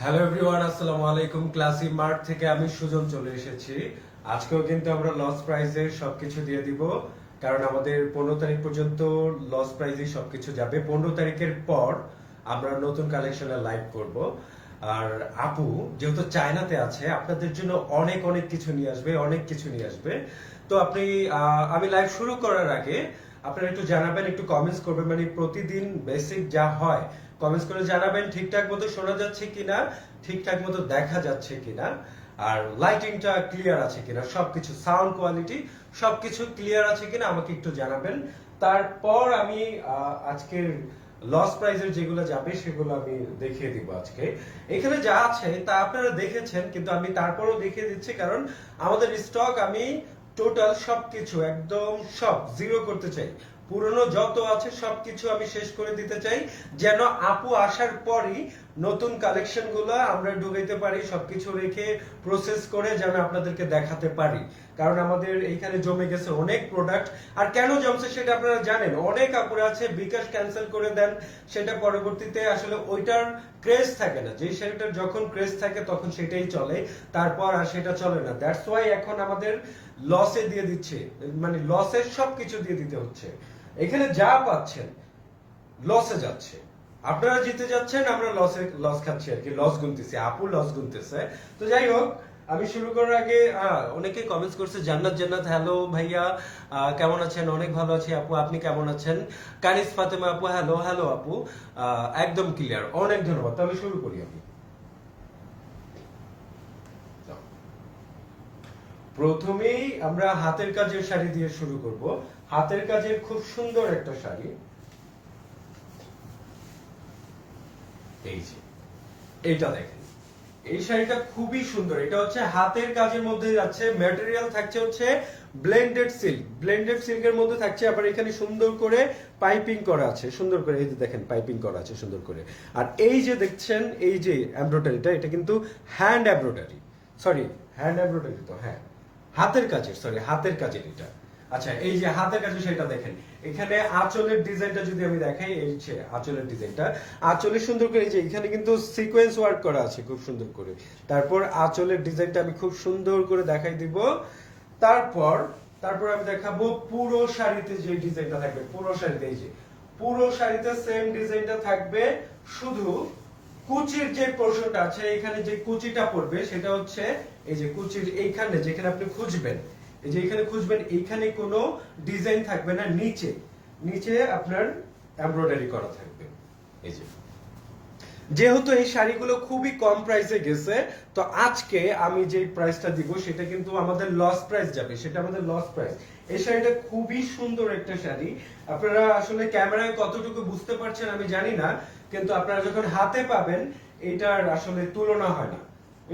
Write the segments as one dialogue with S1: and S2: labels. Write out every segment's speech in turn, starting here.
S1: Hello everyone, আসসালামু আলাইকুম। Classy mart থেকে আমি সুজন চলে এসেছি। আজকেও কিন্তু আমরা লস প্রাইজে সবকিছু দিয়ে দিব, কারণ আমাদের 15 তারিখ পর্যন্ত লস প্রাইজে সবকিছু যাবে। 15 তারিখের পর আমরা নতুন কালেকশনে লাইভ করব। আর আপু যেহেতু চায়নাতে আছে, আপনাদের জন্য অনেক অনেক কিছু নিয়ে আসবে, অনেক কিছু নিয়ে আসবে। তো আপনি আমি লাইভ শুরু করার আগে আপনারা একটু জানাবেন, একটু কমেন্টস করবেন, মানে প্রতিদিন বেসিক যা হয় কমেন্টস করে জানাবেন ঠিকঠাক মতো শোনা যাচ্ছে কিনা, ঠিকঠাক মতো দেখা যাচ্ছে কিনা, আর লাইটিংটা ক্লিয়ার আছে কিনা, সবকিছু সাউন্ড কোয়ালিটি সবকিছু ক্লিয়ার আছে কিনা আমাকে একটু জানাবেন। তারপর আমি আজকের লস প্রাইজের যেগুলো যাবে সেগুলো আমি দেখিয়ে দিব আজকে। এখানে যা আছে তা আপনারা দেখেছেন, কিন্তু আমি তারপরও দেখিয়ে দিচ্ছি, কারণ আমাদের স্টক আমি টোটাল সবকিছু একদম সব জিরো করতে চাই। পুরনো যত আছে সবকিছু আমি শেষ করে দিতে চাই, যেন আপু আসার পরই নতুন কালেকশন গুলো আমরা ঢুকাইতে পারি, সবকিছু রেখে প্রসেস করে যেন আপনাদেরকে দেখাতে পারি। কারণ আমাদের এইখানে জমে গেছে অনেক প্রোডাক্ট। আর কেন জমছে সেটা আপনারা জানেন, অনেক আপুরা আছে বিকাশ ক্যান্সেল করে দেন, সেটা পরবর্তীতে আসলে ওইটার ক্রেজ থাকে না। যে শাড়িটার যখন ক্রেজ থাকে তখন সেটাই চলে, তারপর আর সেটা চলে না। দ্যাটস ওয়াই এখন আমাদের লসে দিয়ে দিচ্ছে, মানে লসের সবকিছু দিয়ে দিতে হচ্ছে। এখানে যা পাচ্ছেন লসে যাচ্ছে, আপনারা জিতে যাচ্ছেন, আমরা লস খাচ্ছি আর কি, লস গুনতেছি, আপু লস গুনতেছে। তো যাই হোক, আমি শুরু করার আগে অনেকে কমেন্টস করছে, জান্নাত জান্নাত হ্যালো ভাইয়া, কেমন আছেন? অনেক ভালো আছি আপু, আপনি কেমন আছেন? কানিস ফাতেমা আপু হ্যালো হ্যালো আপু, একদম ক্লিয়ার, অনেক ধন্যবাদ। তাহলে শুরু করি আমি। প্রথমেই আমরা হাতের কাজের শাড়ি দিয়ে শুরু করব। হাতের কাজের খুব সুন্দর একটা শাড়ি, এই যে এইটা দেখেন। এই শাড়িটা খুবই সুন্দর, এটা হচ্ছে হাতের কাজের মধ্যে যাচ্ছে, ম্যাটেরিয়াল থাকছে হচ্ছে ব্লেন্ডেড সিল্ক, ব্লেন্ডেড সিল্কের মধ্যে থাকছে, আবার এখানে সুন্দর করে পাইপিং করা আছে, সুন্দর করে এই যে দেখেন পাইপিং করা আছে সুন্দর করে। আর এই যে দেখছেন এই যে এমব্রয়ডারিটা, এটা কিন্তু hand embroidery, sorry hand embroidery তো, হ্যাঁ হাতের কাজের, সরি হাতের কাজের এটা। আচ্ছা, এই যে হাতের কাছে সেটা দেখেন, এখানে আঁচলের ডিজাইনটা যদি আমি দেখাই, এই যে আঁচলের ডিজাইনটা, আঁচলে সুন্দর করে এই যে এখানে কিন্তু সিকোয়েন্স ওয়ার্ক করা আছে খুব সুন্দর করে। তারপর আঁচলের ডিজাইনটা আমি খুব সুন্দর করে দেখাই দিব। তারপর তারপর আমি দেখাবো পুরো শাড়িতে যে ডিজাইনটা থাকবে, পুরো শাড়িতে এই যে পুরো শাড়িতে সেম ডিজাইনটা থাকবে, শুধু কুচির যে পোর্শনটা আছে, এখানে যে কুচিটা পড়বে সেটা হচ্ছে এই যে কুচির এইখানে, যেখানে আপনি খুঁজবেন, এই যে এখানে খুঁজবেন, এইখানে কোনো ডিজাইন থাকবে না, নিচে নিচে আপনার এমব্রয়ডারি করা থাকবে। এই যে যেহেতু এই শাড়িগুলো খুবই কম প্রাইসে গেছে, তো আজকে আমি যে প্রাইসটা দিব সেটা কিন্তু আমাদের লস প্রাইস যাবে, সেটা আমাদের লস প্রাইস। এই শাড়িটা খুবই সুন্দর একটা শাড়ি, আপনারা আসলে ক্যামেরায় কতটুকু বুঝতে পারছেন আমি জানি না, কিন্তু আপনারা যখন হাতে পাবেন এটার আসলে তুলনা হয় না,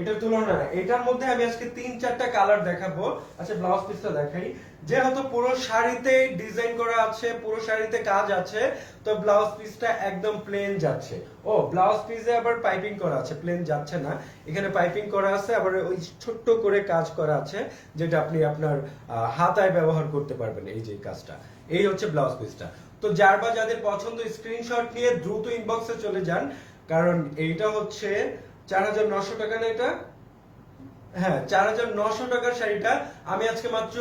S1: এটার তুলনা না। এটার মধ্যে আমি আজকে 3-4টা কালার দেখাবো। আচ্ছা, ব্লাউজ পিসটা দেখাই। যেহেতু পুরো শাড়িতে ডিজাইন করা আছে, পুরো শাড়িতে কাজ আছে, তো ব্লাউজ পিসটা একদম প্লেন যাচ্ছে। ও, ব্লাউজ পিসে আবার পাইপিং করা আছে, প্লেন যাচ্ছে না, এখানে পাইপিং করা আছে, আবার ওই ছোট্ট করে কাজ করা আছে, যেটা আপনি আপনার হাতায় ব্যবহার করতে পারবেন। এই যে কাজটা, এই হচ্ছে ব্লাউজ পিসটা। তো যার বা যাদের পছন্দ স্ক্রিনশট নিয়ে দ্রুত ইনবক্সে চলে যান, কারণ এইটা হচ্ছে 4,900 টাকা না এটা? হ্যাঁ, 4,900 টাকার শাড়িটা আমি আজকে মাত্র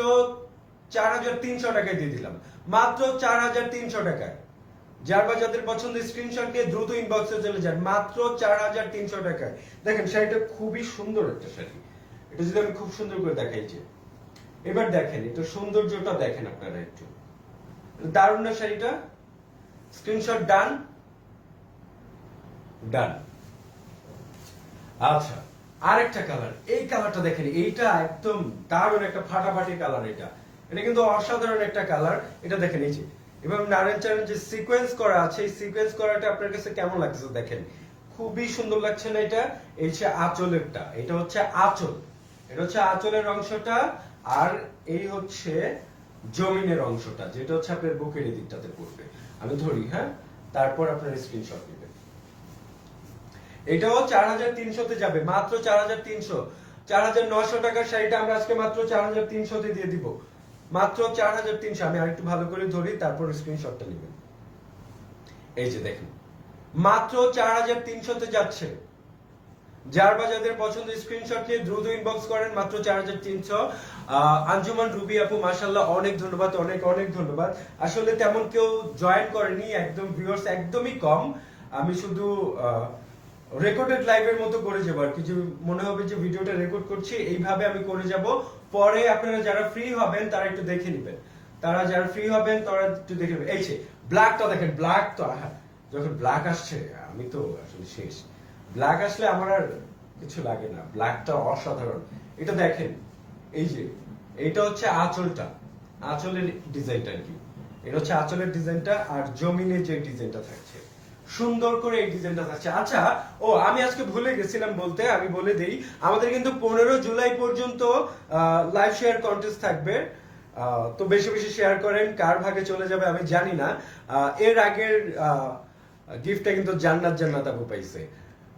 S1: 4,300 টাকায় দিয়ে দিলাম, মাত্র 4,300 টাকায়। যার বা যাদের পছন্দ স্ক্রিনশট নিয়ে দ্রুত ইনবক্সে চলে যান, মাত্র 4,300 টাকায়। দেখেন শাড়িটা খুবই সুন্দর একটা শাড়ি, এটা যদি আমি খুব সুন্দর করে দেখাই, যে এবার দেখেন এটা সৌন্দর্যটা দেখেন আপনারা একটু, দারুণ না শাড়িটা? স্ক্রিনশট ডান, ডান। আচ্ছা, আরেকটা কালার, এই কালারটা দেখেন, এইটা একদম দারুণ একটা ফাটাফাটি কালার, এটা এটা কিন্তু অসাধারণ একটা কালার। এটা দেখেন এই যে, এবং নারায়ণ চারের যে সিকোয়েন্স করা আছে, এই সিকোয়েন্স করাটা আপনার কাছে কেমন লাগছে দেখেন, খুবই সুন্দর লাগছে না এটা? এই যে আঁচলেরটা, এটা হচ্ছে আঁচল, এটা হচ্ছে আঁচলের অংশটা, আর এই হচ্ছে জমিনের অংশটা, যেটা হচ্ছে আপনার বুকের এই দিকটাতে পড়বে। আমি ধরি, হ্যাঁ, তারপর আপনার স্ক্রিনশট নেবেন। এটাও 4,300 যাবে, মাত্র 4,300। 4,900 টাকার শাড়িটা আমরা আজকে মাত্র 4,300 দিয়ে দিব, মাত্র 4,300। আমি আরেকটু ভালো করে ধরি, তারপর স্ক্রিনশটটা নেবেন। এই যে দেখেন, মাত্র 4,300 যাচ্ছে, যার বা যাদের পছন্দ স্ক্রিনশট নিয়ে দ্রুত ইনবক্স করেন, মাত্র 4300। আঞ্জুমান রুবি আপু মাশাআল্লাহ অনেক ধন্যবাদ, অনেক অনেক ধন্যবাদ। আসলে তেমন কেউ জয়েন করেনি, একদম ভিউয়ার্স একদমই কম। আমি শুধু রেকর্ডেড লাইভের মতো করে যাবো আর কি, যে মনে হবে যে ভিডিওটা রেকর্ড করছি এইভাবে আমি করে যাব। পরে আপনারা যারা ফ্রি হবেন তারা একটু দেখে নেবেন, তারা যারা ফ্রি হবেন তারা একটু দেখে নেবেন। এই যে ব্ল্যাকটা দেখেন, ব্ল্যাক তো যখন ব্ল্যাক আসছে আমি তো আসলে শেষ। ব্ল্যাক আসলে আমার আর কিছু লাগে না, ব্ল্যাকটা অসাধারণ। এটা দেখেন, এই যে এটা হচ্ছে আঁচলটা, আঁচলের ডিজাইনটা আর কি, এটা হচ্ছে আঁচলের ডিজাইনটা। আর জমিনের যে ডিজাইনটা থাকছে সুন্দর করে এই ডিজাইনটা থাকছে। আচ্ছা, ও আমি আজকে ভুলে গেছিলাম বলতে, আমি বলে দেই আমাদের কিন্তু 15 জুলাই পর্যন্ত লাইভ শেয়ার কন্টেস্ট থাকবে। তো বেশি বেশি শেয়ার করেন, কার ভাগে চলে যাবে আমি জানি না। এর আগের গিফটটা কিন্তু জান্নাত জান্নাত আপু পাইছে।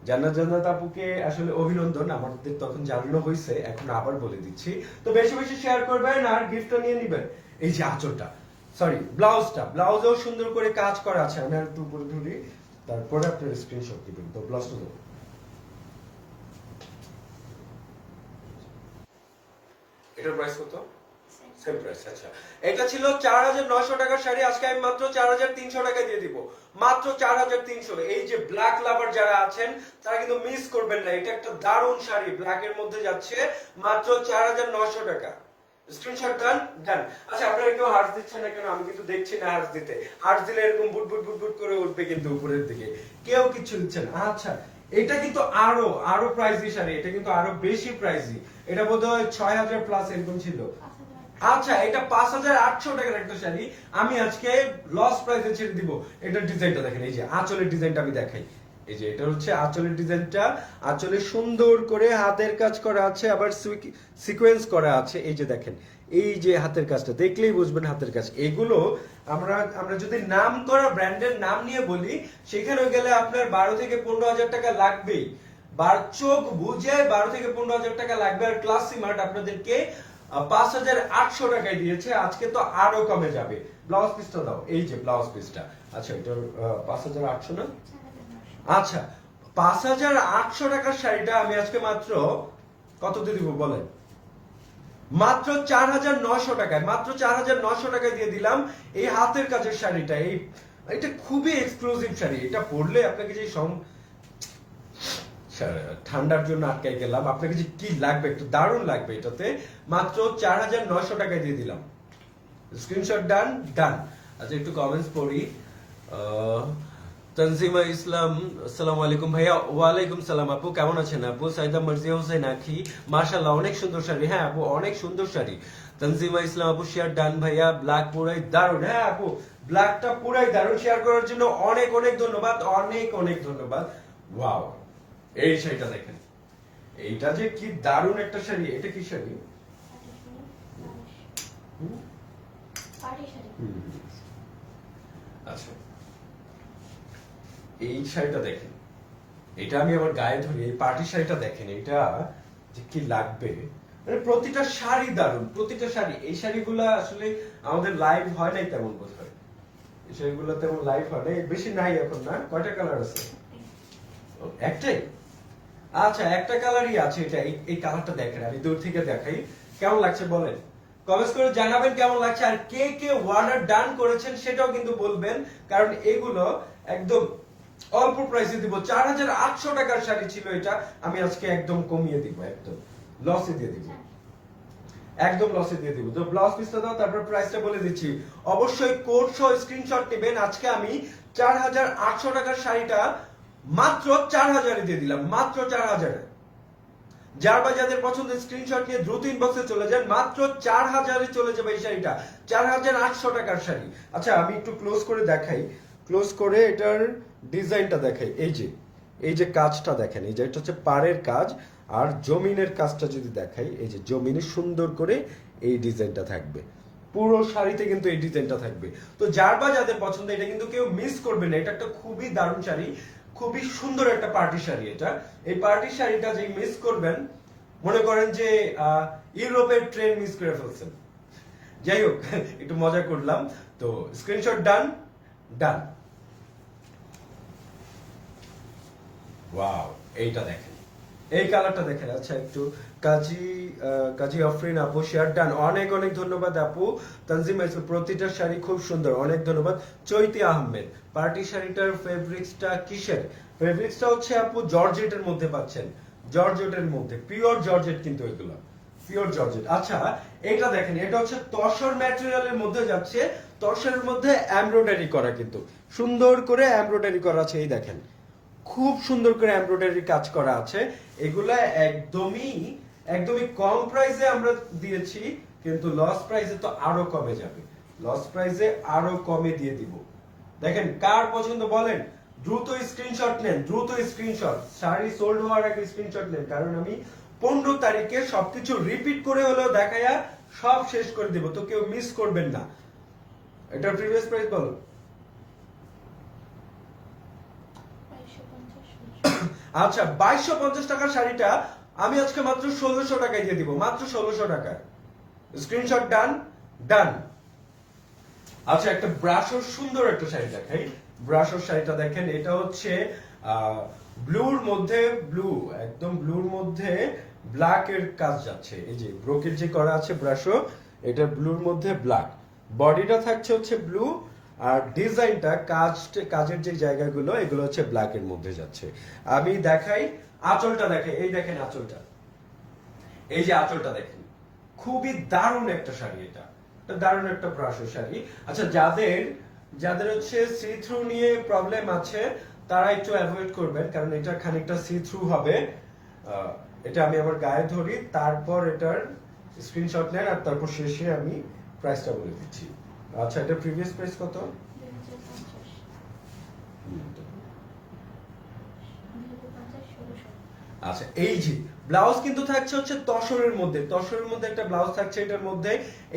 S1: জান্নাত জান্নাত আপুকে আসলে অভিনন্দন, আমাদের তখন জানানো হয়েছে, এখন আবার বলে দিচ্ছি। তো বেশি বেশি শেয়ার করবেন আর গিফটটা নিয়ে নেবেন। এই যে আঁচলটা, সরি ব্লাউজটা, ব্লাউজেও সুন্দর করে কাজ করা আছে। আমি আর একটু উপরে ধরি, তারপরে আপনার স্ক্রিনশট দিবেন। তো ব্লাউজটা দেবো, এটার প্রাইস কত? Same price. আচ্ছা, এটা ছিল 4900 টাকার শাড়ি, আজকে আমি মাত্র 4300 টাকা দিয়ে দিব, মাত্র 4300। এই যে ব্ল্যাক লাভার যারা আছেন তারা কিন্তু মিস করবেন না, এটা একটা দারুণ শাড়ি, ব্ল্যাক এর মধ্যে যাচ্ছে, মাত্র 4900 টাকা। স্ক্রিনশট ডান ডান। আচ্ছা, আপনারা কেউ হার্স দিচ্ছেন না কেন? আমি কিন্তু দেখছি না হার্স দিতে। হার্স দিলে এরকম বুট বুট বুট বুট করে উঠবে কিন্তু উপরের দিকে, কেউ কিছু দিচ্ছেন। আচ্ছা, এটা কিন্তু আরো আরো প্রাইসি শাড়ি, এটা কিন্তু আরো বেশি প্রাইসি। এটা বোধহয় 6000 প্লাস এরকম ছিল। আচ্ছা, এটা 5800 টাকার একটা শাড়ি, আমি আজকে লস প্রাইসে ছেড়ে দিব। এটার ডিজাইনটা দেখেন, এই যে আঁচলের ডিজাইনটা আমি দেখাই। এই যে এটা হচ্ছে আঁচলের ডিজাইনটা, আঁচলে সুন্দর করে হাতের কাজ করা আছে, আবার সিকোয়েন্স করা আছে। এই যে দেখেন, এই যে হাতের কাজটা দেখলেই বুঝবেন হাতের কাজ। এগুলো আমরা যদি নাম করা ব্র্যান্ডের নাম নিয়ে বলি, সেখানে গেলে আপনার 12 থেকে 15,000 টাকা লাগবেই। চোখ বুঝে 12 থেকে 15,000 টাকা লাগবে। আর ক্লাসি মার্ট আপনাদেরকে 5800 টাকায় দিয়েছে, আজকে তো আরো কমে যাবে। ব্লাউজ পিসটা দাও, এই যে ব্লাউজ পিসটা। আচ্ছা, এটা 5800 না? আচ্ছা, 5800 টাকার শাড়িটা আমি আজকে মাত্র কত দিয়ে দিব বলেন? মাত্র 4900 টাকায়, মাত্র 4900 টাকায় দিয়ে দিলাম এই হাতের কাজের শাড়িটা। এটা খুবই এক্সক্লুসিভ শাড়ি, এটা পরলে আপনাকে যে ঠান্ডার জন্য আটকাই গেলাম, আপনাকে যে কি লাগবে, একটু দারুণ লাগবে এটাতে। মাত্র 4900 টাকায় দিয়ে দিলাম। স্ক্রিনশট ডান ডান। আচ্ছা, একটু কমেন্টস পড়ি। তানজিমা ইসলাম, আসসালামু আলাইকুম ভাইয়া। ওয়ালাইকুম সালাম আপু, কেমন আছেন আপু? সাইদা মার্জিয়া হোসেন আখি, মাশাআল্লাহ অনেক সুন্দর শাড়ি। হ্যাঁ আপু, অনেক সুন্দর শাড়ি। তানজিমা ইসলাম আপু শেয়ার ডান ভাইয়া, ব্ল্যাক পুরাই দারুণ। হ্যাঁ আপু, ব্ল্যাকটা পুরাই দারুণ, শেয়ার করার জন্য অনেক অনেক ধন্যবাদ, অনেক অনেক ধন্যবাদ। ওয়াও, এই শাড়িটা দেখেন, এইটা যে কি দারুণ একটা শাড়ি। এটা কি শাড়ি? আচ্ছা, এই শাড়িটা দেখেন, এটা আমি আমার গায়ে ধরি, এই পার্টি শাড়িটা দেখেন, এটা যে কি লাগবে। মানে প্রতিটা শাড়ি দারুণ, প্রতিটা শাড়ি। এই শাড়িগুলো আসলে আমাদের লাইভ হয় নাই তেমন, বোধ হয় এই শাড়িগুলো তেমন লাইভ হয় নাই, বেশি নাই এখন। না, কয়টা কালার আছে? একটাই? আচ্ছা, একটা কালারই আছে। এটা এই কালারটা দেখেন, আমি দূর থেকে দেখাই, কেমন লাগছে বলেন? কমেন্টস করে জানাবেন কেমন লাগছে। আর কে কে অর্ডার ডান করেছেন সেটাও কিন্তু বলবেন, কারণ এগুলো একদম অল্প প্রাইসে দিব। 4800 টাকার শাড়ি ছিল এটা, আমি আজকে একদম কমিয়ে দিব, একদম লসে দিয়ে দিব, একদম লসে দিয়ে দিব। তো ব্লাউজ পিসটা দাও, তারপর প্রাইসটা বলে দিচ্ছি। অবশ্যই কোড সহ স্ক্রিনশট নেবেন। আজকে আমি 4800 টাকার শাড়িটা মাত্র 4000 দিয়ে দিলাম, মাত্র 4000। যার বা যাদের পছন্দ স্ক্রিনশট নিয়ে দ্রুত ইনবক্সে চলে যান, মাত্র 4000 চলে যাবে এই শাড়িটা, 4800 টাকার শাড়ি। আচ্ছা, আমি একটু ক্লোজ করে দেখাই, ক্লোজ করে এটার ডিজাইনটা দেখাই। এই যে কাজটা দেখেন, এই যে এটা হচ্ছে পাড়ের কাজ। আর জমিনের কাজটা যদি দেখাই, এই যে জমিনে সুন্দর করে এই ডিজাইনটা থাকবে, পুরো শাড়িতে কিন্তু এই ডিজাইনটা থাকবে। তো যার বা যাদের পছন্দ, এটা কিন্তু কেউ মিস করবে না। এটা একটা খুবই দারুণ শাড়ি, খুবই সুন্দর একটা পার্টি শাড়ি। এটা এই পার্টি শাড়িটা যে মিস করবেন, মনে করেন যে ইউরোপের ট্রেন মিস করে ফেলছেন। যাই হোক, একটু মজা করলাম। তো স্ক্রিনশট ডান ডান। ওয়াও, এইটা দেখেন, এই কালারটা দেখেন। আচ্ছা একটু কাজী কাজী আফরিন আপু শেয়ার ডান, অনেক অনেক ধন্যবাদ আপু। তানজিম আইসু প্রতিটা শাড়ি খুব সুন্দর, অনেক ধন্যবাদ। চৈতি আহমেদ পার্টি শাড়িটার ফেব্রিক্সটা কিসের? ফেব্রিক্সটা হচ্ছে আপু জর্জেটের মধ্যে পাচ্ছেন, জর্জেটের মধ্যে, পিওর জর্জেট কিন্তু এগুলো পিওর জর্জেট। আচ্ছা এটা দেখেন, এটা হচ্ছে তসর ম্যাটেরিয়ালের মধ্যে যাচ্ছে, তসরের মধ্যে এমব্রয়ডারি করা, কিন্তু সুন্দর করে এমব্রয়ডারি করা আছে। এই দেখেন খুব সুন্দর করে এমব্রয়ডারি কাজ করা আছে। এগুলা একদমই একদমই কম প্রাইসে আমরা দিয়েছি, কিন্তু লস প্রাইসে তো আরো কমে যাবে, লস প্রাইসে আরো কমে দিয়ে দিব। দেখেন কার পছন্দ বলেন, দ্রুত স্ক্রিনশট নেন, দ্রুত স্ক্রিনশট, শাড়ি সোল্ড হওয়ার আগে স্ক্রিনশট নেন, কারণ আমি 15 তারিখে সবকিছু রিপিট করে হলেও দেখায়া সব শেষ করে দিব, তো কেউ মিস করবেন না। এটা প্রিভিয়াস প্রাইস বলো। আচ্ছা 2250 টাকার শাড়িটা আমি আজকে মাত্র 1600 টাকায় দিয়ে দিব, মাত্র 1600 টাকায়। স্ক্রিনশট ডান ডান। আচ্ছা একটা ব্রাশর সুন্দর একটা শাড়ি দেখাই। ব্রাশর শাড়িটা দেখেন, এটা হচ্ছে ব্লুর মধ্যে, ব্লু একদম ব্লুর মধ্যে ব্ল্যাক এর কাজ যাচ্ছে। এই যে ব্রোকেট যে করা আছে ব্রাশো, এটা ব্লুর মধ্যে ব্ল্যাক, বডিটা থাকছে হচ্ছে ব্লু, আর ডিজাইনটা কাজের যে জায়গাগুলো এগুলো হচ্ছে ব্ল্যাক এর মধ্যে যাচ্ছে। আমি দেখাই আঁচলটা, দেখে এই দেখেন আঁচলটা, এই যে আঁচলটা দেখেন, খুবই দারুণ একটা শাড়ি, এটা দারুণ একটা ব্রাশো শাড়ি। আচ্ছা যাদের যাদের হচ্ছে সি থ্রু নিয়ে প্রবলেম আছে তারা একটু অ্যাভয়েড করবেন, কারণ এটা খানিকটা সি থ্রু হবে। এটা আমি আবার গায়ে ধরি, তারপর এটার স্ক্রিনশট নেন, আর তারপর শেষে আমি প্রাইসটা বলে দিচ্ছি। আচ্ছা এটা প্রিভিয়াস প্রাইস কত? আচ্ছা এই যে ব্লাউজ কিন্তু থাকছে হচ্ছে তসরের মধ্যে, তসরের মধ্যে একটা ব্লাউজ থাকছে এটার মধ্যে।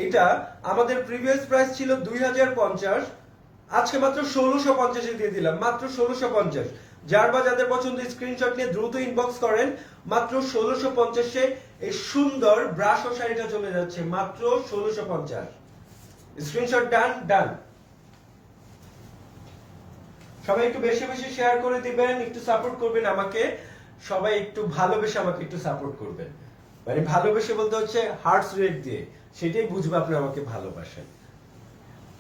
S1: এটা আমাদের প্রিভিয়াস প্রাইস ছিল 2050, আজকে মাত্র 1650 এ দিয়ে দিলাম, মাত্র 1650। যার বা যাদের পছন্দ স্ক্রিনশট নিয়ে দ্রুত ইনবক্স করেন, মাত্র 1650 এ এই সুন্দর ব্রাশ ও শাড়িটা চলে যাচ্ছে, মাত্র 1650। স্ক্রিনশট ডান ডান। সবাই একটু বেশি বেশি শেয়ার করে দিবেন, একটু সাপোর্ট করবেন আমাকে, সবাই একটু ভালোবেসে আমাকে একটু সাপোর্ট করবেন। মানে ভালোবেসে বলতে হচ্ছে হার্টস রেট দিয়ে, সেটাই বুঝবে আপনি আমাকে ভালোবাসেন।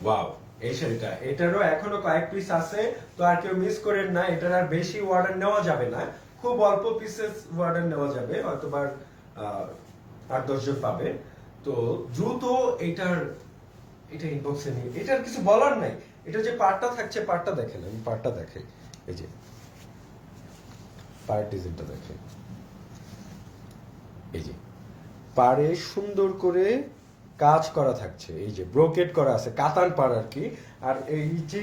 S1: ওয়াও এই শাড়িটা, এটারও এখনো কয়েক পিস আছে, তো আর কেউ মিস করেন না। এটার আর বেশি অর্ডার নেওয়া যাবে না, খুব অল্প পিসেস অর্ডার নেওয়া যাবে, হয়তো বা 8-10 জন পাবে। তো দ্রুত এটার এটা ইনবক্সে নিয়ে, এটার কিছু বলার নাই। এটা যে পার্টটা থাকছে, পার্টটা দেখেন, আমি পার্টটা দেখাই। এই যে পার্ট ডিজাইনটা দেখেন, এই যে পাড়ে সুন্দর করে কাজ করা থাকছে, এই যে ব্রোকেট করা আছে, কাতান পাড় আর কি। আর এই যে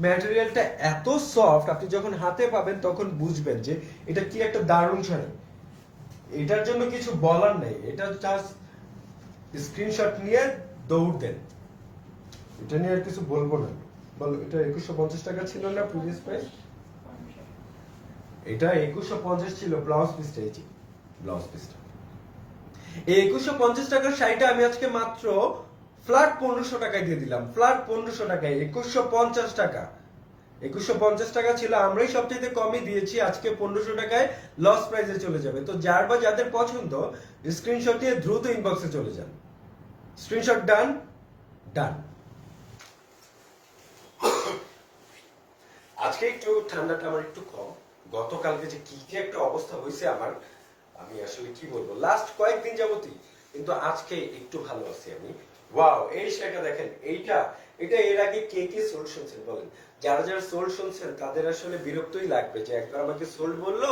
S1: ম্যাটেরিয়ালটা এত সফট, আপনি যখন হাতে পাবেন তখন বুঝবেন যে এটা কি একটা দারুণ শাড়ি। এটার জন্য কিছু বলার নেই, এটা জাস্ট স্ক্রিনশট নিয়ে দৌড় দেন, এটা নিয়ে আর কিছু বলবো না। বলো এটা 2150 টাকা ছিল না প্রিভিয়াস প্রাইস? এটা 2150 ছিল ব্লাউজ পিসটা, এই যে ব্লাউজ পিসটা। এই 2150 টাকার শাড়িটা আমি আজকে মাত্র ফ্ল্যাট 1500 টাকায় দিয়ে দিলাম, ফ্ল্যাট 1500 টাকায়, 2150 টাকা। 2150 টাকা ছিল, আমরাই সবচেয়ে কমই দিয়েছি, আজকে 1500 টাকায় লস প্রাইসে চলে যাবে। তো যার বা যাদের পছন্দ স্ক্রিনশট দিয়ে দ্রুত ইনবক্সে চলে যান। স্ক্রিনশট ডান ডান। আজকে একটু ঠান্ডাটা আমার একটু কম, গতকালকে যে কি কি একটা অবস্থা হয়েছে আমার, আমি আসলে কি বলবো, লাস্ট কয়েকদিন যাবতই, কিন্তু আজকে একটু ভালো আছি আমি। ওয়াও এই শাড়িটা দেখেন, এটা এর আগে কে কে সোল্ড শুনছেন বলেন? যারা যারা সোল্ড শুনছেন তাদের আসলে বিরক্তই লাগবে যে একবার আমাকে সোল্ড বললো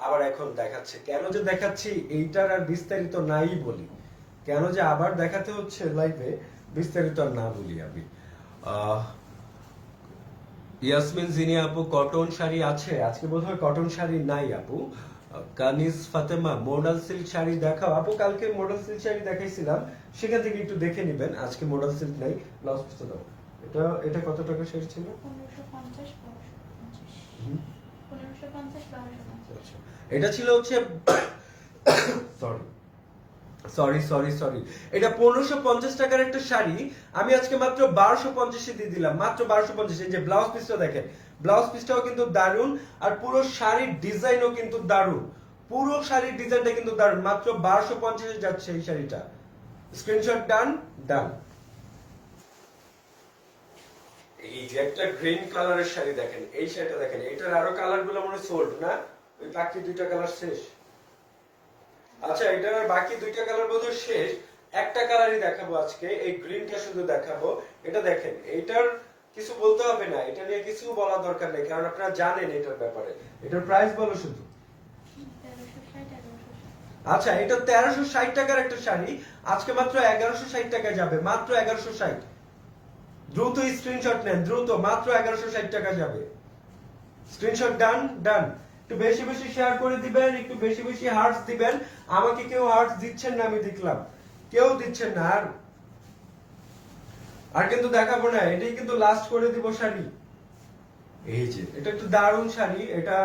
S1: আবার এখন দেখাচ্ছে। কেন যে দেখাচ্ছি এইটার আর বিস্তারিত নাই বলি, কেন যে আবার দেখাতে হচ্ছে লাইভে, বিস্তারিত আর না বলি আমি। ইয়াসমিন জিনিয়া আপু কটন শাড়ি আছে? আজকে বোধহয় কটন শাড়ি নাই আপু। কানিজ ফাতেমা মডেল সিল্ক শাড়ি দেখাও আপু, কালকে মডেল সিল্ক শাড়ি দেখাইছিলাম, সেখান থেকে একটু দেখে নিবেন। আজকে মডেল সিল্ক নাই। ব্লাউজ পিসটা দাও। এটা এটা কত টাকা শাড়ি ছিল?
S2: 1550
S1: আচ্ছা এটা ছিল হচ্ছে সরি সরি সরি সরি, এটা 1550 টাকার একটা শাড়ি আমি আজকে মাত্র 1250 দিয়ে দিলাম, মাত্র 1250। এই যে ব্লাউজ পিসটা দেখেন, ব্লাউজ পিসটাও কিন্তু দারুন, আর পুরো শাড়ির ডিজাইনও কিন্তু দারুন, পুরো শাড়ির ডিজাইনটা কিন্তু দারুন। মাত্র 1250 যাচ্ছে এই শাড়িটা। স্ক্রিনশট ডান ডান। এই যে একটা গ্রিন কালারের শাড়ি দেখেন, এই শাড়িটা দেখেন, এটার আরো কালার গুলো মনে সোল্ড না, ওই বাকি দুইটা কালার শেষ। আচ্ছা, এটার বাকি দুইটা কালার বোধহয় শেষ, একটা কালারই দেখাবো আজকে, এই গ্রিনটা শুধু দেখাবো। এটা দেখেন, এটার কিছু বলতে হবে না, এটা নিয়ে কিছু বলা দরকার নেই, কারণ আপনারা জানেন এটার ব্যাপারে। এটার প্রাইস বলো শুধু। আচ্ছা, এটা 1360 টাকার একটা শাড়ি, আজকে মাত্র 1160 টাকা যাবে, মাত্র 1160। দ্রুত স্ক্রিনশট নেন, দ্রুত, মাত্র 1160 টাকা যাবে। স্ক্রিনশট ডান ডান। একটু বেশি বেশি শেয়ার করে দিবেন, একটু বেশি বেশি হার্টস দিবেন। আমাকে কেউ হার্টস দিচ্ছেন না, আমি দেখলাম কেউ দিচ্ছেন না। আর কিন্তু দেখাবো না, এটাই কিন্তু লাস্ট করে দিব শাড়ি। এই যে এটা একটু দারুণ শাড়ি, এটা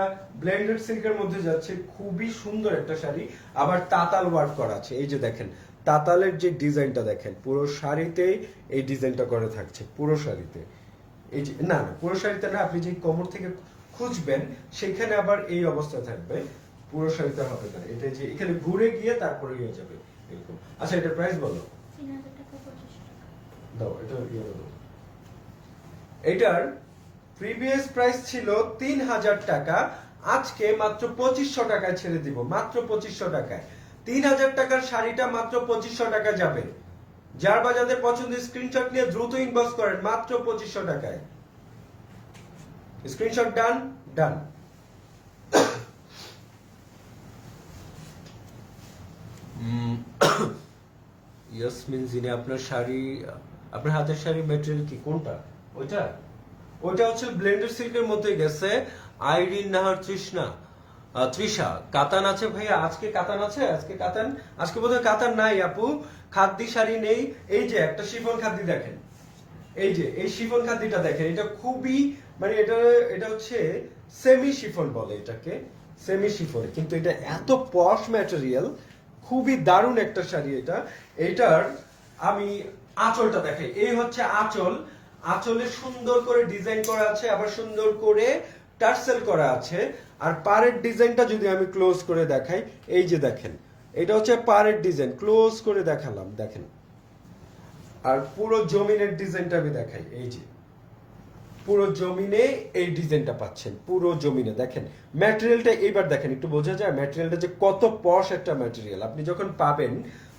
S1: ব্লেন্ডেড সিল্কের মধ্যে যাচ্ছে, খুবই সুন্দর একটা শাড়ি, আবার তাতাল ওয়ার্ক করা আছে। এই যে দেখেন তাতালের যে ডিজাইনটা দেখেন, পুরো শাড়িতেই এই ডিজাইনটা করে থাকছে, পুরো শাড়িতে। এই যে না না, পুরো শাড়িতে না, আপনি যে কোমর থেকে খুঁজবেন সেখানে আবার এই অবস্থা থাকবে, পুরো শাড়িতে হবে না। এটা যে এখানে ঘুরে গিয়ে তারপরে হয়ে যাবে এরকম। আচ্ছা, এটার প্রাইস বলো।
S2: 3000 টাকা 25 টাকা
S1: দাও, এটা ইয়ে দাও। এটার প্রিভিয়াস প্রাইস ছিল 3000 টাকা, আজকে মাত্র 2500 টাকায় ছেড়ে দিব, মাত্র 2500 টাকায়। 3000 টাকার শাড়িটা মাত্র 2500 টাকা যাবে। যার বা যাদের পছন্দের স্ক্রিনশট নিয়ে দ্রুত ইনবক্স করেন, মাত্র 2500 টাকায়। স্ক্রিনশট ডান ডান। ইয়াসমিন জিনে, আপনার শাড়ি, আপনার হাতের শাড়ি ম্যাটেরিয়াল কি, কোনটা? ওইটা, ওইটা হচ্ছে ব্লেন্ডেড সিল্কের মধ্যে গেছে। আইরিন নাহার তৃষ্ণা, তৃষা, কাতান আছে ভাইয়া, আজকে কাতান আছে, আজকে কাতান, আজকে বোধহয় কাতান নাই আপু, খাদ্দি শাড়ি নেই। এই যে একটা শিফন খাদ্দি দেখেন, এই যে এই শিফন খাদ্দিটা দেখেন, এটা খুবই মানে এটা এটা হচ্ছে সেমি শিফন বলে এটাকে, সেমি শিফন, কিন্তু এটা এত পশ ম্যাটেরিয়াল, খুবই দারুণ একটা শাড়ি এটা। এটার আমি আঁচলটা দেখাই, এই হচ্ছে আঁচল, আঁচলে সুন্দর করে ডিজাইন করা আছে, আবার সুন্দর করে টার্সেল করা আছে। আর পাড়ের ডিজাইনটা যদি আমি ক্লোজ করে দেখাই, এই যে দেখেন, এটা হচ্ছে পাড়ের ডিজাইন, ক্লোজ করে দেখালাম দেখেন। আর পুরো জমিনের ডিজাইনটা আমি দেখাই, এই যে পুরো জমিনে এই ডিজাইনটা পাচ্ছেন, পুরো জমিনে দেখেন। ম্যাটেরিয়ালটা এবার দেখেন, একটু বোঝা যায় ম্যাটেরিয়ালটা যে কত পশ একটা ম্যাটেরিয়াল, আপনি যখন পাবেন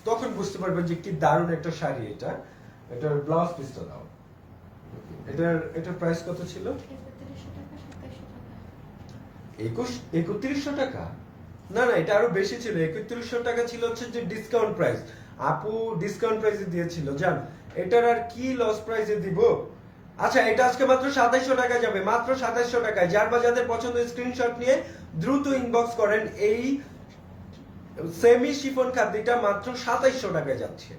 S1: তখন বুঝতে পারবেন যে কি দারুণ একটা শাড়ি এটা। এটার ব্লাউজ পিসটা দাও। এটার প্রাইস কত ছিল? 3100 টাকা। না না, এটা আরো বেশি ছিল, 3100 টাকা ছিল হচ্ছে যে ডিসকাউন্ট প্রাইস। আপু ডিসকাউন্ট প্রাইসে দিয়েছিল, জান এটার আর কি লস প্রাইসে দিব। আচ্ছা, এটা আজকে মাত্র 2700 টাকা যাবে, মাত্র 2700 টাকায়। যার বা যাদের পছন্দের স্ক্রিনশট নিয়ে দ্রুত ইনবক্স করেন। এই সেমি শিফন খাদ্যটা মাত্র 2700 টাকায় যাচ্ছে,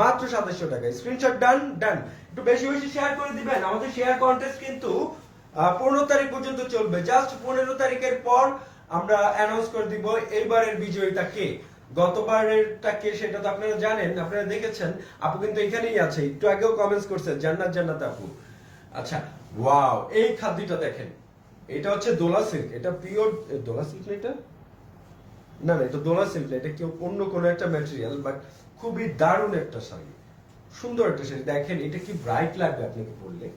S1: মাত্র 2700 টাকায়। স্ক্রিনশট ডান ডান। একটু বেশি বেশি শেয়ার করে দিবেন, আমাদের শেয়ার কন্টেস্ট কিন্তু 15 তারিখ পর্যন্ত চলবে। জাস্ট 15 তারিখের পর আমরা অ্যানাউন্স করে দিব এইবারের বিজয়ীটা কে। গতবারেরটা কে সেটা তো আপনারা জানেন, আপনারা দেখেছেন। আপু কিন্তু এখানেই আছে, একটু আগেও কমেন্টস করছে, জান্নাত জান্নাত আপু। আচ্ছা, ওয়াও, এই খাদ্যটা দেখেন, এটা হচ্ছে দোলা সিল্ক, এটা পিওর দোলা সিল্ক না, এটা না না, এটা দোলা সিল্ক না, এটা কেউ অন্য কোনো একটা ম্যাটেরিয়াল, বাট খুবই দারুণ একটা শাড়ি, সুন্দর একটা শাড়ি। দেখেন এটা কি ব্রাইট লাগবে আপনাকে পরলে,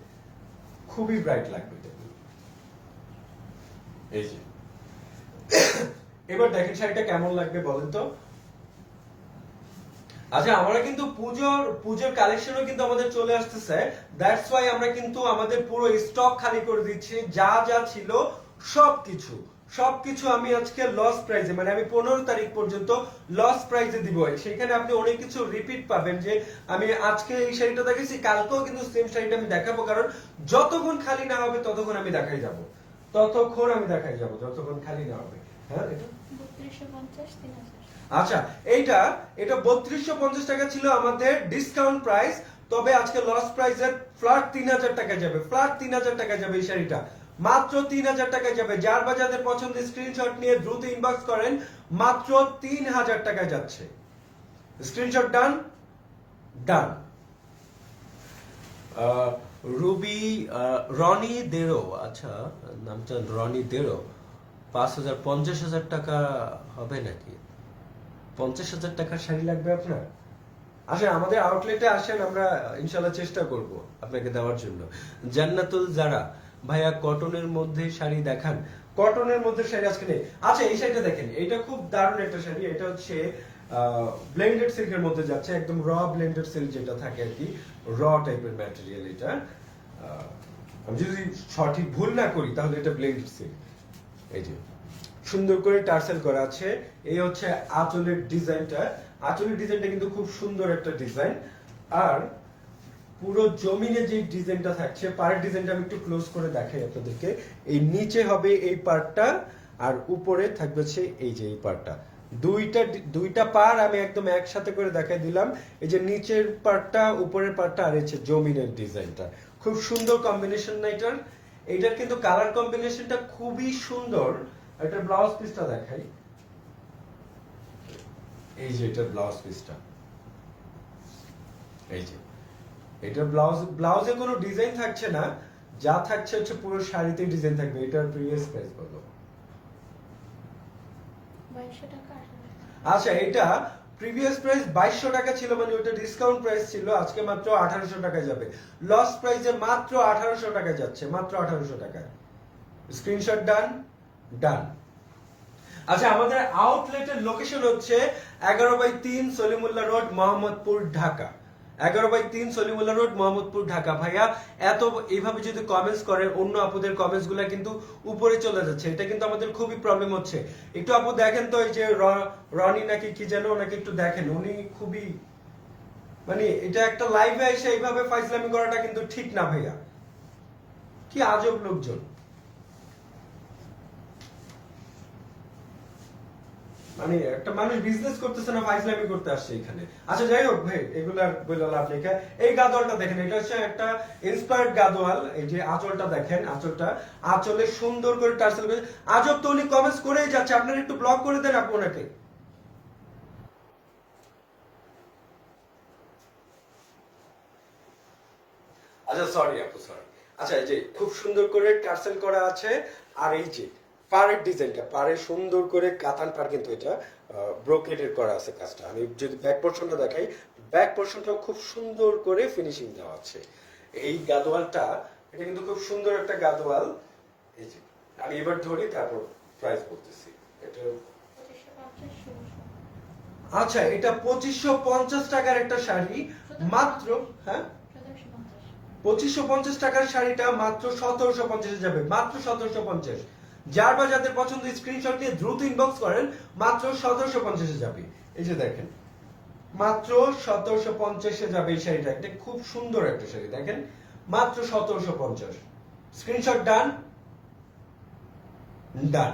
S1: খুবই ব্রাইট লাগবে এটা। এই যে এবার দেখেন শাড়িটা কেমন লাগবে বলেন তো। আচ্ছা, আমরা কিন্তু পুজোর কালেকশনও কিন্তু আমাদের চলে আসতেছে, দ্যাটস ওয়াই আমরা কিন্তু আমাদের পুরো স্টক খালি করে দিচ্ছি। যা যা ছিল সবকিছু আমি আজকে লস প্রাইসে, মানে আমি 15 তারিখ পর্যন্ত লস প্রাইসে দিব। সেখানে আপনি অনেক কিছু রিপিট পাবেন, যে আমি আজকে এই শাড়িটা দেখেছি, কালকেও কিন্তু সেম শাড়িটা আমি দেখাবো, কারণ যতক্ষণ খালি না হবে ততক্ষণ আমি দেখাই যাব, যতক্ষণ খালি না হবে। হ্যাঁ, এটা
S2: 3250 3000।
S1: আচ্ছা, এটা 3250 টাকা ছিল আমাদের ডিসকাউন্ট প্রাইস, তবে আজকে লস প্রাইসে ফ্ল্যাট 3000 টাকা যাবে, ফ্ল্যাট 3000 টাকা যাবে এই শাড়িটা, মাত্র 3000 টাকা যাবে। যার বা যাদের পছন্দের স্ক্রিনশট নিয়ে দ্রুত ইনবক্স করেন, মাত্র 3000 টাকা যাচ্ছে। স্ক্রিনশট ডান ডান। রুবি রনি দেরো, আচ্ছা নামটা রনি দেরো, 5,000 50,000 টাকা হবে নাকি? 50,000 টাকার শাড়ি লাগবে আপনার? আসেন আমাদের আউটলেটে আসেন, আমরা ইনশাল্লাহ চেষ্টা করব আপনাকে দেওয়ার জন্য। জান্নাতুল জারা ভাইয়া কটনের মধ্যে শাড়ি দেখান। কটনের মধ্যে শাড়ি আজকে নেই। আচ্ছা এই শাড়িটা দেখেন, এটা খুব দারুণ একটা শাড়ি। এটা হচ্ছে ব্লেন্ডেড সিল্কের মধ্যে যাচ্ছে, একদম র ব্লেন্ডেড সিল্ক যেটা থাকে আর কি, র টাইপের ম্যাটেরিয়াল এটা। আমি যদি সঠিক ভুল না করি তাহলে এটা ব্লেন্ডেড সিল্ক। এই যে সুন্দর করে টার্সেল করা আছে। এই হচ্ছে আঁচলের ডিজাইনটা। আঁচলের ডিজাইনটা কিন্তু খুব সুন্দর একটা ডিজাইন। আর পুরো জমিনে যে ডিজাইনটা থাকছে, পাড়ের ডিজাইনটা আমি একটু ক্লোজ করে দেখাই আপনাদেরকে। এই নিচে হবে এই পার্টটা, আর উপরে থাকবে হচ্ছে এই যে এই পার্টটা। দুইটা পার আমি একদম একসাথে করে দেখাই দিলাম। এই যে নিচের পার্টটা, উপরের পার্টটা, আর হচ্ছে জমিনের ডিজাইনটা। খুব সুন্দর কম্বিনেশন না এটার? এটার কিন্তু কালার কম্বিনেশনটা খুবই সুন্দর। এটা ব্লাউজ পিসটা দেখাই। এই যে এটা ব্লাউজ পিসটা, এই যে এটা ব্লাউজে কোনো ডিজাইন থাকছে না, যা থাকছে হচ্ছে পুরো শাড়িতে ডিজাইন থাকবে। এটার প্রিভিয়াস প্রাইস কত?
S2: 2200 টাকা 1800
S1: আচ্ছা এটা প্রিভিয়াস প্রাইস 2200 টাকা ছিল, মানে ওটা ডিসকাউন্ট প্রাইস ছিল, আজকে মাত্র 1800 টাকায় যাবে। লস প্রাইসে মাত্র 1800 টাকায় যাচ্ছে, মাত্র 1800 টাকায়। স্ক্রিনশট ডান ডান। আচ্ছা আমাদের আউটলেটের লোকেশন হচ্ছে 11/3 সলিমুল্লাহ রোড, মোহাম্মদপুর, ঢাকা। 11/3 সলিমুল্লাহ রোড, মোহাম্মদপুর, ঢাকা। ভাইয়া এত এইভাবে যদি কমেন্টস করেন, অন্য আপুদের কমেন্টস গুলা কিন্তু উপরে চলে যাচ্ছে, এটা কিন্তু আমাদের খুবই প্রবলেম হচ্ছে। একটু আপু দেখেন তো, এই যে রনি নাকি কি যেন, ওনাকে একটু দেখেন, উনি খুবই মানে এটা একটা লাইভে এসে এইভাবে ফাইজলামি করাটা কিন্তু ঠিক না ভাইয়া। কি আজব লোকজন। মানে একটা মানুষ বিজনেস করতেছে না, ফাইজলামি করতে আসছে এখানে। আচ্ছা যাই হোক ভাই, এগুলার বলে লাভ নেই। এই গাদোয়ালটা দেখেন, এটা হচ্ছে একটা ইন্সপায়ার্ড গাদোয়াল। এই যে আঁচলটা দেখেন, আঁচলে সুন্দর করে টার্সেল করে। আজব তো উনি কমেন্টস করেই যাচ্ছে, আপনারা একটু ব্লক করে দেন আপু ওনাকে। আচ্ছা সরি আপু সরি। আচ্ছা এই যে খুব সুন্দর করে টার্সেল করা আছে। আর এই যে পাড়ের ডিজাইনটা, পাড়ে সুন্দর করে কাতান পাড়, কিন্তু এটা ব্রোকেডের করা আছে কাজটা। আমি যদি ব্যাক পোর্শনটা দেখাই, ব্যাক পোর্শনটা খুব সুন্দর করে ফিনিশিং দেওয়া আছে। এই গাদোয়ালটা, এটা কিন্তু খুব সুন্দর একটা গাদোয়াল। এই যে আমি এবার ধরি, তারপর প্রাইস বলতেছি। এটা
S2: 2550 1600
S1: আচ্ছা এটা 2550 টাকার একটা শাড়ি মাত্র। হ্যাঁ
S2: 1750
S1: 2550 টাকার শাড়িটা মাত্র 1750 যাবে, মাত্র 1750। যার বা যাদের পছন্দ স্ক্রিনশট নিয়ে দ্রুত ইনবক্স করেন, মাত্র 1750 যাবে। এই যে দেখেন মাত্র 1750 যাবে এই শাড়িটা। এটা খুব সুন্দর একটা শাড়ি, দেখেন মাত্র 1750। স্ক্রিনশট ডান ডান।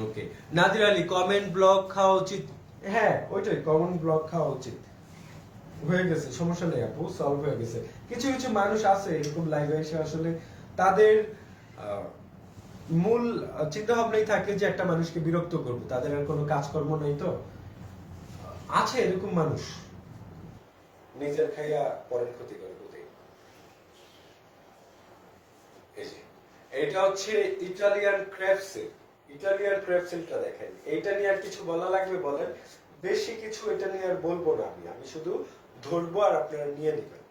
S1: ওকে নাদির আলী, কমেন্ট ব্লক খাওয়া উচিত। হ্যাঁ ওইটাই, কমেন্ট ব্লক খাওয়া উচিত। হয়ে গেছে, সমস্যা নেই আপু, সলভ হয়ে গেছে। কিছু কিছু মানুষ আছে এরকম লাইভে এসে আসলে তাদের মূল চিন্তা ভাবনাই থাকে যে একটা মানুষকে বিরক্ত করব, তাদের আর কোনো কাজকর্ম নেই। তো আছে এরকম মানুষ, নিজের খাইয়া পরের ক্ষতি করে বুঝি। এই যে এটা হচ্ছে Italian crepe silk. Italian crepe সিল্কটা দেখেন। এইটা নিয়ে আর কিছু বলা লাগবে বলেন? বেশি কিছু এটা নিয়ে আর বলবো না। আমি শুধু ধরবো আর আপনারা নিয়ে নেবেন।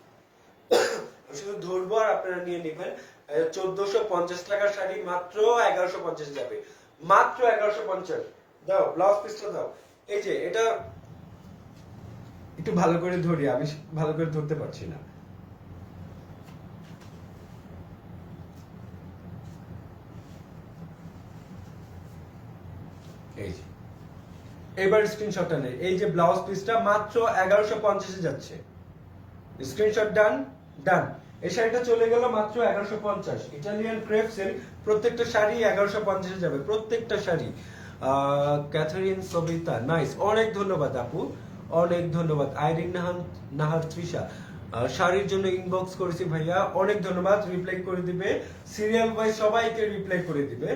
S1: শুধু ধরবো আর আপনারা নিয়ে নেবেন। 1450 টাকার শাড়ি মাত্র 1150 যাবে, মাত্র 1150। দাও ব্লাউজ পিসটা দাও। এই যে এটা একটু ভালো করে ধরি, আমি ভালো করে ধরতে পারছি না। এই যে এবার স্ক্রিনশটটা নেই। এই যে ব্লাউজ পিসটা মাত্র 1150 যাচ্ছে। স্ক্রিনশট ডান ডান। এই শাড়িটা চলে গেল মাত্র 1150। ইটালিয়ান ক্রেপ সিল্ক, প্রত্যেকটা শাড়ি 1150 যাবে, প্রত্যেকটা শাড়ি। ক্যাথারিন সবিতা, নাইস, অনেক ধন্যবাদ আপু, অনেক ধন্যবাদ। আইরিন নাহার তৃষা, শাড়ির জন্য ইনবক্স করেছি ভাইয়া, অনেক ধন্যবাদ। রিপ্লাই করে দিবে সিরিয়াল ওয়াইজ, সবাইকে রিপ্লাই করে দিবে।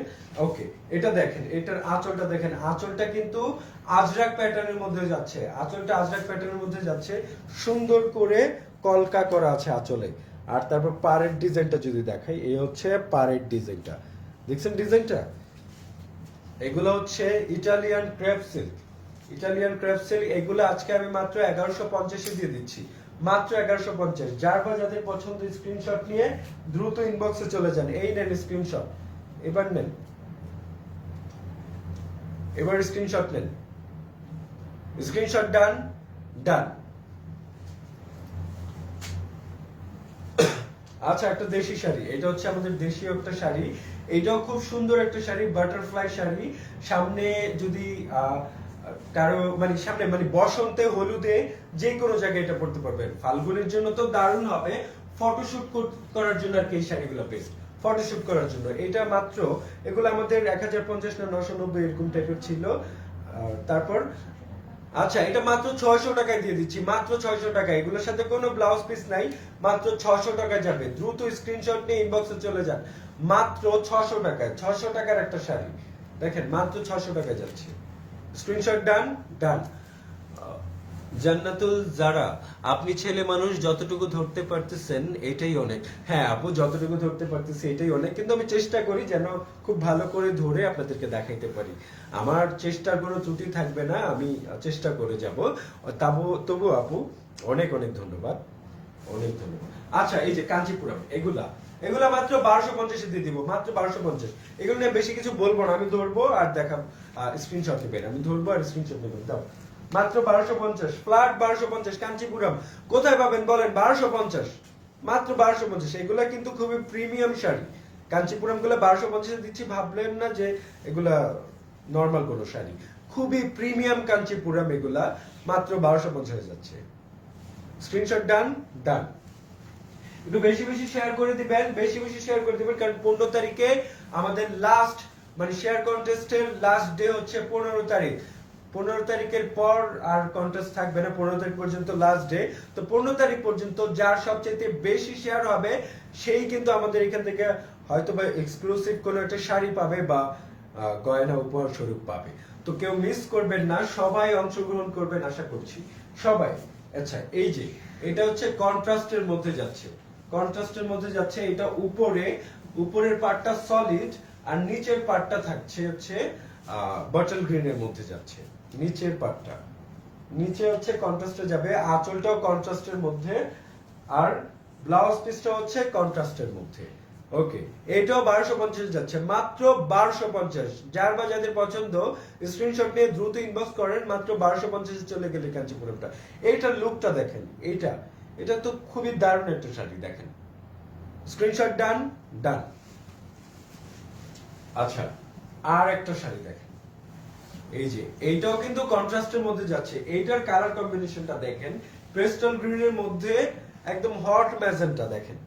S1: ওকে এটা দেখেন, এটার আঁচলটা দেখেন। আঁচলটা কিন্তু আজরাক প্যাটার্নের মধ্যে যাচ্ছে, আঁচলটা আজরাক প্যাটার্নের মধ্যে যাচ্ছে। সুন্দর করে কলকা করা আছে আঁচলে। আর তারপর পাড়ের ডিজাইনটা যদি দেখাই, এই হচ্ছে পাড়ের ডিজাইনটা, দেখছেন ডিজাইনটা? এগুলো হচ্ছে Italian crepe silk. Italian crepe silk এগুলো আজকে আমি মাত্র 1150 দিয়ে দিচ্ছি, মাত্র 1150। যার বা যাদের পছন্দ স্ক্রিনশট নিয়ে দ্রুত ইনবক্সে চলে যান। এই নেন স্ক্রিনশট, এবার নেন, এবার স্ক্রিনশট নেন, স্ক্রিনশট ডান, ডান। আচ্ছা, একটা দেশি শাড়ি, এটা হচ্ছে আমাদের দেশীয় একটা শাড়ি, এটাও খুব সুন্দর একটা শাড়ি, বাটারফ্লাই শাড়ি। সামনে যদি কারো মানে সামনে মানে বসন্তে, হলুদে, যে কোনো জায়গায় এটা পড়তে পারবেন। ফাল্গুনের জন্য তো দারুণ হবে, ফটোশুট করার জন্য আর কি এই শাড়িগুলো বেস্ট, ফটোশুট করার জন্য। এটা মাত্র, এগুলো আমাদের 1050 না 990 এরকম টাইপের ছিল। তারপর আচ্ছা, এটা মাত্র 600 টাকায় দিয়ে দিচ্ছি, মাত্র 600 টাকা। এগুলোর সাথে কোনো ব্লাউজ পিস নাই, মাত্র 600 টাকায় যাবে। দ্রুত স্ক্রিনশট নিয়ে ইনবক্সে চলে যান, মাত্র 600 টাকায়। 600 টাকার একটা শাড়ি দেখেন, মাত্র 600 টাকায় যাচ্ছে। স্ক্রিনশট ডান, ডান। জান্নাতুল জারা, আপনি ছেলে মানুষ, যতটুকু ধরতে পারতেছেন এটাই অনেক। হ্যাঁ আপু, যতটুকু ধরতে পারতেছি এটাই অনেক, কিন্তু আমি চেষ্টা করি যেন খুব ভালো করে ধরে আপনাদেরকে দেখাইতে পারি। আমার চেষ্টার কোনো ত্রুটি থাকবে না, আমি চেষ্টা করে যাব। তবু আপু অনেক অনেক ধন্যবাদ, অনেক ধন্যবাদ। আচ্ছা, এই যে কাঞ্চিপুরম, এগুলা এগুলা মাত্র 1250 দিয়ে দিব, মাত্র 1250। এগুলো নিয়ে বেশি কিছু বলবো না, আমি ধরবো আর দেখাবো, স্ক্রিনশট নেবেন, আমি ধরবো আর স্ক্রিনশট নেবেন। দাও, মাত্র 1250, ফ্ল্যাট 1250। কাঞ্চিপুরম কোথায় পাবেন বলেন? 1250, মাত্র 1250। এগুলা কিন্তু খুবই প্রিমিয়াম শাড়ি। কাঞ্চিপুরম গুলো 1250 দিচ্ছি, ভাবলেন না যে এগুলা নরমাল কোনো শাড়ি, খুবই প্রিমিয়াম কাঞ্চিপুরম, এগুলা মাত্র 1250 হয়ে যাচ্ছে। স্ক্রিনশট ডান, ডান। একটু বেশি বেশি শেয়ার করে দিবেন, বেশি বেশি শেয়ার করে দিবেন, কারণ 15 তারিখে আমাদের লাস্ট মানে শেয়ার কন্টেস্টের লাস্ট ডে হচ্ছে 15 তারিখ। 15 তারিখের পর আর কন্টেস্ট থাকবে না, 15 তারিখ পর্যন্ত লাস্ট ডে। তো 15 তারিখ পর্যন্ত যার সবচেয়ে বেশি শেয়ার হবে সেই কিন্তু আমাদের এখান থেকে হয়তো বা এক্সক্লুসিভ কোনো একটা শাড়ি পাবে বা গয়না উপহার স্বরূপ পাবে। তো কেউ মিস করবেন না, সবাই অংশগ্রহণ করবেন আশা করছি, সবাই। আচ্ছা, এই যে এটা হচ্ছে কন্ট্রাস্টের মধ্যে যাচ্ছে, কন্ট্রাস্টের মধ্যে যাচ্ছে। এটা উপরের পার্টটা সলিড আর নিচের পার্টটা থাকছে হচ্ছে বটল গ্রিনের মধ্যে যাচ্ছে। নিচের পার্টটা, নিচে হচ্ছে কন্ট্রাস্টে যাবে, আঁচলটাও কন্ট্রাস্টের মধ্যে, আর ব্লাউজ পিসটা হচ্ছে কন্ট্রাস্টের মধ্যে। ওকে, এটাও 1250 যাচ্ছে, মাত্র 1250। যার বা যাদের পছন্দ স্ক্রিনশট নিয়ে দ্রুত ইনবক্স করেন, মাত্র 1250 চলে গেলে কাঞ্চিপুরমটা। এইটার লুকটা দেখেন, এটা তো খুবই দারুণ একটা শাড়ি, দেখেন। স্ক্রিনশট ডান, ডান। আচ্ছা, আর একটা শাড়ি দেখেন, এই যে এইটাও কিন্তু কন্ট্রাস্টের মধ্যে যাচ্ছে। এইটার কালার কম্বিনেশনটা দেখেন, পেস্টাল গ্রিনের মধ্যে একদম হট ম্যাজেন্টা, দেখেন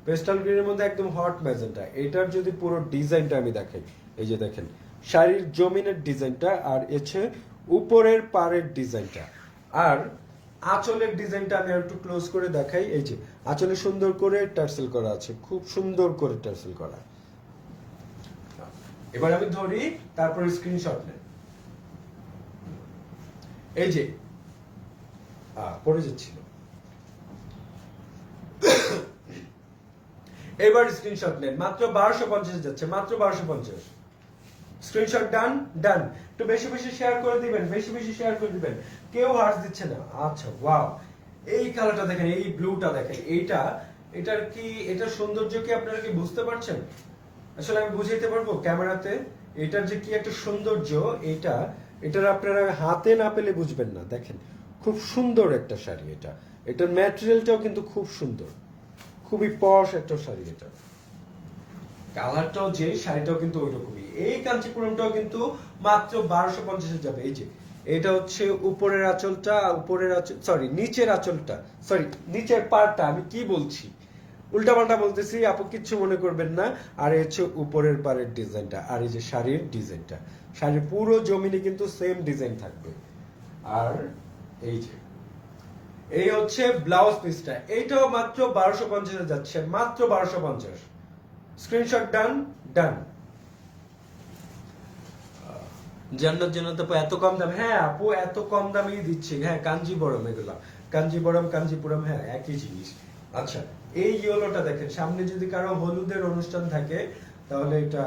S1: পেস্টাল গ্রিনের মধ্যে একদম হট ম্যাজেন্টা। এটার যদি পুরো ডিজাইনটা আমি দেখাই, এই যে দেখেন শাড়ির জমিনের ডিজাইনটা, আর এছে উপরের পাড়ের ডিজাইনটা, আর আঁচলের ডিজাইনটা আমি একটু ক্লোজ করে দেখাই। এই যে আঁচলে সুন্দর করে টার্সেল করা আছে, খুব সুন্দর করে টার্সেল করা। এবার আমি ধরি, তারপর স্ক্রিনশট নেন। এই যে পড়ে যাচ্ছিল, এবার স্ক্রিনশট নেন, মাত্র 1250 যাচ্ছে, মাত্র 1250। স্ক্রিনশট ডান, ডান। একটু বেশি বেশি শেয়ার করে দিবেন, বেশি বেশি শেয়ার করে দিবেন। কেউ হার্টস দিচ্ছে না। আচ্ছা, ওয়াও, এই কালারটা দেখেন, এই ব্লুটা দেখেন, এটার কি, এটার সৌন্দর্য কি আপনারা কি বুঝতে পারছেন? আসলে আমি বুঝাইতে পারবো ক্যামেরাতে এটার যে কি একটা সৌন্দর্য, এটার আপনারা হাতে না পেলে বুঝবেন না। দেখেন, খুব সুন্দর একটা শাড়ি এটা, এটার ম্যাটেরিয়ালটাও কিন্তু খুব সুন্দর, খুবই পশ একটা শাড়ি। এটা কালারটাও যে, শাড়িটাও কিন্তু ওইরকমই। এই কাঞ্চিপুরমটাও কিন্তু মাত্র 1250 যাবে। এই যে এটা হচ্ছে উপরের আঁচলটা, নিচের আঁচলটা, নিচের পাড়টা, আমি কি বলছি উল্টাপাল্টা বলতেছি, আপু কিচ্ছু মনে করবেন না। আর এই হচ্ছে উপরের পাড়ের ডিজাইনটা, আর এই যে শাড়ির ডিজাইনটা, শাড়ির পুরো জমিনে কিন্তু সেম ডিজাইন থাকবে। আর এই হচ্ছে ব্লাউজ পিসটা, এইটাও মাত্র 1250 যাচ্ছে, মাত্র 1250। স্ক্রিনশট ডান, ডান। জান্নাত আপু এত কম দাম? হ্যাঁ আপু, এত কম দামেই দিচ্ছি। হ্যাঁ, কাঞ্জিবরম, এগুলা কাঞ্জিবরম, কাঞ্জিপুরম, হ্যাঁ একই জিনিস। আচ্ছা, এই ইয়েলোটা দেখেন, সামনে যদি কারো হলুদের অনুষ্ঠান থাকে তাহলে এটা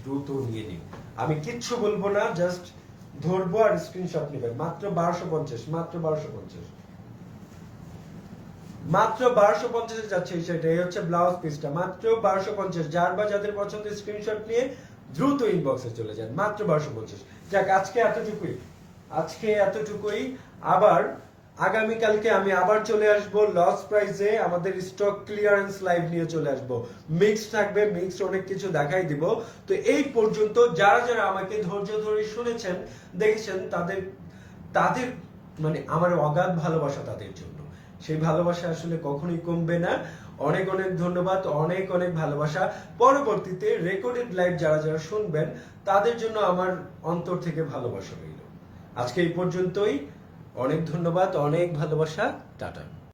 S1: দ্রুত নিয়ে নিন। আমি কিচ্ছু বলবো না, জাস্ট ধরবো আর স্ক্রিনশট নেবেন। মাত্র 1250, মাত্র 1250, মাত্র 1250 এ যাচ্ছে এই শাড়িটা। এই হচ্ছে ব্লাউজ পিসটা, মাত্র 1250। যার বা যাদের পছন্দ স্ক্রিনশট নিয়ে দ্রুত ইনবক্সে চলে যান, মাত্র 1250। যাক, আজকে এতটুকুই, আজকে এতটুকুই। আবার আগামীকালকে আমি আবার চলে আসব লস প্রাইসে, আমাদের স্টক ক্লিয়ারেন্স লাইভ নিয়ে চলে আসব। মিক্স থাকবে, মিক্স অনেক কিছু দেখাই দিব। তো এই পর্যন্ত যারা যারা আমাকে ধৈর্য ধরে শুনেছেন, দেখেছেন, তাদের তাদের মানে আমার অগাধ ভালোবাসা তাদের জন্য। সেই ভালোবাসা আসলে কখনোই কমবে না। অনেক অনেক ধন্যবাদ, অনেক অনেক ভালোবাসা। পরবর্তীতে রেকর্ডেড লাইভ যারা যারা শুনবেন তাদের জন্য আমার অন্তর থেকে ভালোবাসা রইল। আজকে এই পর্যন্তই। অনেক ধন্যবাদ, অনেক ভালোবাসা। টাটা।